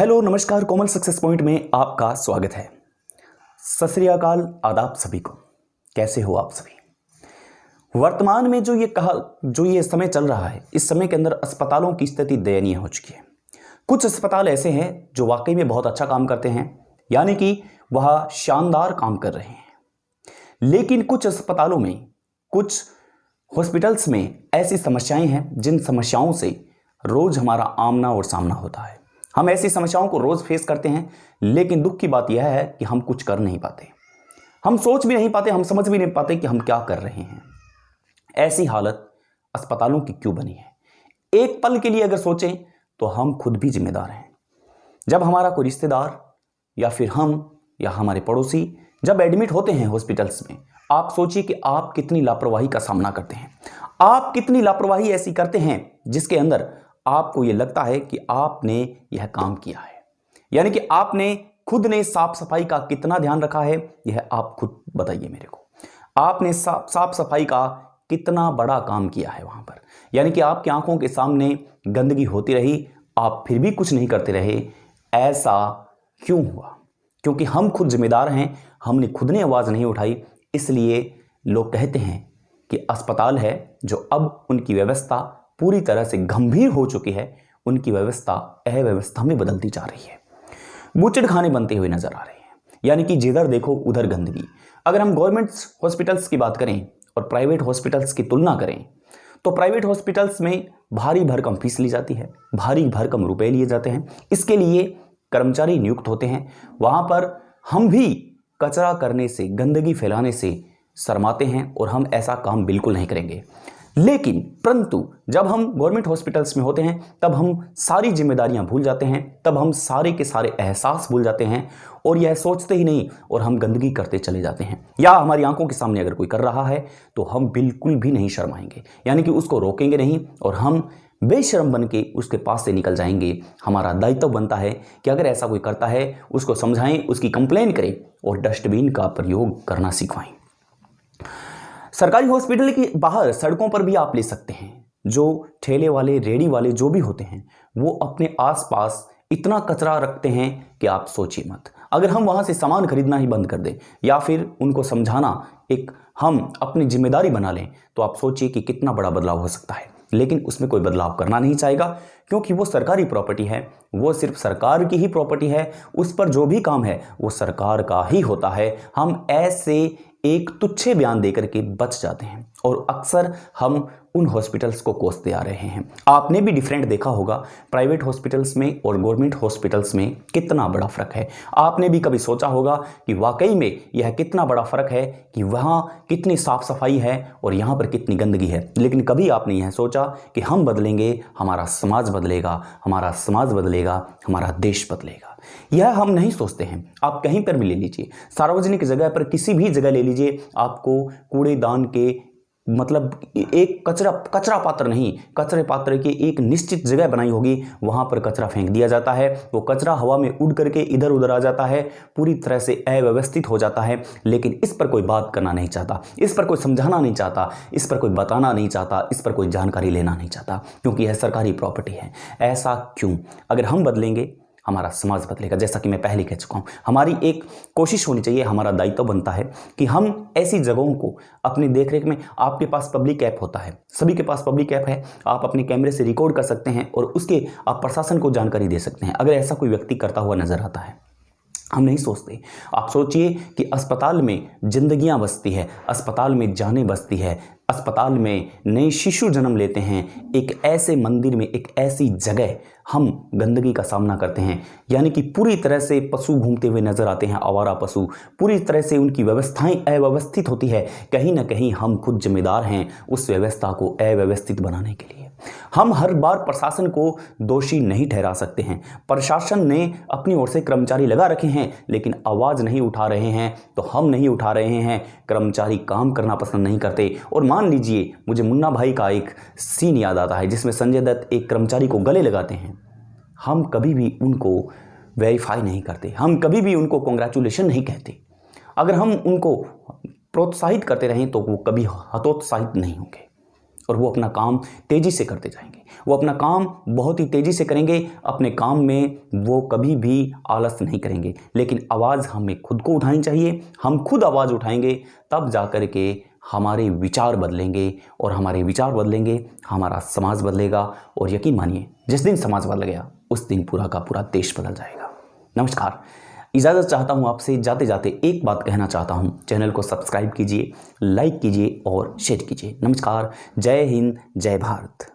Hello नमस्कार, कोमल success point में आपका स्वागत है। सत श्री अकाल, आदाब सभी को। कैसे हो आप सभी। वर्तमान में जो ये समय चल रहा है, इस समय के अंदर अस्पतालों की स्थिति दयनीय हो चुकी है। कुछ अस्पताल ऐसे हैं जो वाकई में बहुत अच्छा काम करते हैं, यानी कि वह शानदार काम कर रहे हैं, लेकिन कुछ अस्पतालों में, कुछ हॉस्पिटल्स में ऐसी समस्याएं हैं जिन समस्याओं से रोज हमारा आमना और सामना होता है। हम ऐसी समस्याओं को रोज फेस करते हैं, लेकिन दुख की बात यह है कि हम कुछ कर नहीं पाते, हम सोच भी नहीं पाते, हम समझ भी नहीं पाते कि हम क्या कर रहे हैं। ऐसी हालत अस्पतालों की क्यों बनी है? एक पल के लिए अगर सोचें तो हम खुद भी जिम्मेदार हैं। जब हमारा कोई रिश्तेदार या फिर हम या हमारे पड़ोसी जब एडमिट होते हैं हॉस्पिटल्स में, आप सोचिए कि आप कितनी लापरवाही का सामना करते हैं। आप कितनी लापरवाही ऐसी करते हैं जिसके अंदर आपको यह लगता है कि आपने यह काम किया है, यानी कि आपने खुद ने साफ सफाई का कितना ध्यान रखा है, यह आप खुद बताइए मेरे को। आपने साफ सफाई का कितना बड़ा काम किया है वहां पर, यानी कि आपकी आंखों के सामने गंदगी होती रही, आप फिर भी कुछ नहीं करते रहे। ऐसा क्यों हुआ? क्योंकि हम खुद जिम्मेदार हैं, हमने खुद ने आवाज नहीं उठाई। इसलिए लोग कहते हैं कि अस्पताल है जो अब उनकी व्यवस्था पूरी तरह से गंभीर हो चुकी है, उनकी व्यवस्था अव्यवस्था में बदलती जा रही है। बूचड़खाने बनते हुए नजर आ रहे हैं, यानी कि जिधर देखो उधर गंदगी। अगर हम गवर्नमेंट हॉस्पिटल्स की बात करें और प्राइवेट हॉस्पिटल्स की तुलना करें तो प्राइवेट हॉस्पिटल्स में भारी भरकम फीस ली जाती है, भारी भरकम रुपए लिए जाते हैं, इसके लिए कर्मचारी नियुक्त होते हैं। वहां पर हम भी कचरा करने से, गंदगी फैलाने से शर्माते हैं और हम ऐसा काम बिल्कुल नहीं करेंगे। लेकिन परंतु जब हम गवर्नमेंट हॉस्पिटल्स में होते हैं तब हम सारी जिम्मेदारियां भूल जाते हैं, तब हम सारे के सारे एहसास भूल जाते हैं और यह सोचते ही नहीं और हम गंदगी करते चले जाते हैं। या हमारी आंखों के सामने अगर कोई कर रहा है तो हम बिल्कुल भी नहीं शर्माएंगे, यानी कि उसको रोकेंगे नहीं और हम बेशर्म बन के उसके पास से निकल जाएंगे। हमारा दायित्व बनता है कि अगर ऐसा कोई करता है उसको समझाएं, उसकी कंप्लेन करें और डस्टबिन का प्रयोग करना सिखवाएं। सरकारी हॉस्पिटल के बाहर सड़कों पर भी आप ले सकते हैं। जो ठेले वाले, रेडी वाले जो भी होते हैं, वो अपने आसपास इतना कचरा रखते हैं कि आप सोचिए मत। अगर हम वहां से सामान खरीदना ही बंद कर दें या फिर उनको समझाना एक हम अपनी जिम्मेदारी बना लें तो आप सोचिए कि कितना बड़ा बदलाव हो सकता है। लेकिन उसमें कोई बदलाव करना नहीं चाहेगा, क्योंकि वो सरकारी प्रॉपर्टी है, वो सिर्फ सरकार की ही प्रॉपर्टी है, उस पर जो भी काम है वो सरकार का ही होता है। हम ऐसे एक तुच्छे बयान देकर के बच जाते हैं और अक्सर हम उन हॉस्पिटल्स को कोसते आ रहे हैं। आपने भी डिफरेंट देखा होगा प्राइवेट हॉस्पिटल्स में और गवर्नमेंट हॉस्पिटल्स में कितना बड़ा फर्क है। आपने भी कभी सोचा होगा कि वाकई में यह कितना बड़ा फर्क है कि वहाँ कितनी साफ सफाई है और यहाँ पर कितनी गंदगी है। लेकिन कभी आपने यह सोचा कि हम बदलेंगे, हमारा समाज बदलेगा, हमारा समाज बदलेगा, हमारा देश बदलेगा। यह हम नहीं सोचते हैं। आप कहीं पर भी ले लीजिए, सार्वजनिक जगह पर किसी भी जगह ले लीजिए, आपको कूड़ेदान के मतलब एक कचरा पात्र नहीं, कचरे पात्र की एक निश्चित जगह बनाई होगी, वहां पर कचरा फेंक दिया जाता है। वो कचरा हवा में उड़ करके इधर उधर आ जाता है, पूरी तरह से अव्यवस्थित हो जाता है। लेकिन इस पर कोई बात करना नहीं चाहता, इस पर कोई समझाना नहीं चाहता, इस पर कोई बताना नहीं चाहता, इस पर कोई जानकारी लेना नहीं चाहता, क्योंकि यह सरकारी प्रॉपर्टी है। ऐसा क्यों? अगर हम बदलेंगे हमारा समाज बदलेगा। जैसा कि मैं पहले कह चुका हूं, हमारी एक कोशिश होनी चाहिए, हमारा दायित्व बनता है कि हम ऐसी जगहों को अपनी देखरेख में, आपके पास पब्लिक ऐप होता है, सभी के पास पब्लिक ऐप है, आप अपने कैमरे से रिकॉर्ड कर सकते हैं और उसके आप प्रशासन को जानकारी दे सकते हैं। अगर ऐसा कोई व्यक्ति करता हुआ नजर आता है, हम नहीं सोचते। आप सोचिए कि अस्पताल में जिंदगियां बसती है, अस्पताल में जानें बसती है, अस्पताल में नए शिशु जन्म लेते हैं। एक ऐसे मंदिर में, एक ऐसी जगह हम गंदगी का सामना करते हैं, यानी कि पूरी तरह से पशु घूमते हुए नजर आते हैं, आवारा पशु, पूरी तरह से उनकी व्यवस्थाएं अव्यवस्थित होती है। कहीं ना कहीं हम खुद जिम्मेदार हैं उस व्यवस्था को अव्यवस्थित बनाने के लिए। हम हर बार प्रशासन को दोषी नहीं ठहरा सकते हैं। प्रशासन ने अपनी ओर से कर्मचारी लगा रखे हैं, लेकिन आवाज नहीं उठा रहे हैं, तो हम नहीं उठा रहे हैं। कर्मचारी काम करना पसंद नहीं करते। और मान लीजिए, मुझे मुन्ना भाई का एक सीन याद आता है जिसमें संजय दत्त एक कर्मचारी को गले लगाते हैं। हम कभी भी उनको वेरीफाई नहीं करते, हम कभी भी उनको कॉन्ग्रेचुलेशन नहीं कहते। अगर हम उनको प्रोत्साहित करते रहें तो वो कभी हतोत्साहित नहीं होंगे। और वो अपना काम तेज़ी से करते जाएंगे। वो अपना काम बहुत ही तेज़ी से करेंगे। अपने काम में वो कभी भी आलस नहीं करेंगे। लेकिन आवाज़ हमें खुद को उठानी चाहिए। हम खुद आवाज़ उठाएंगे तब जा कर के हमारे विचार बदलेंगे, और हमारे विचार बदलेंगे हमारा समाज बदलेगा। और यकीन मानिए, जिस दिन समाज बदल गया उस दिन पूरा का पूरा देश बदल जाएगा। नमस्कार। इजाज़त चाहता हूँ आपसे। जाते जाते एक बात कहना चाहता हूँ, चैनल को सब्सक्राइब कीजिए, लाइक कीजिए और शेयर कीजिए। नमस्कार। जय हिंद, जय भारत।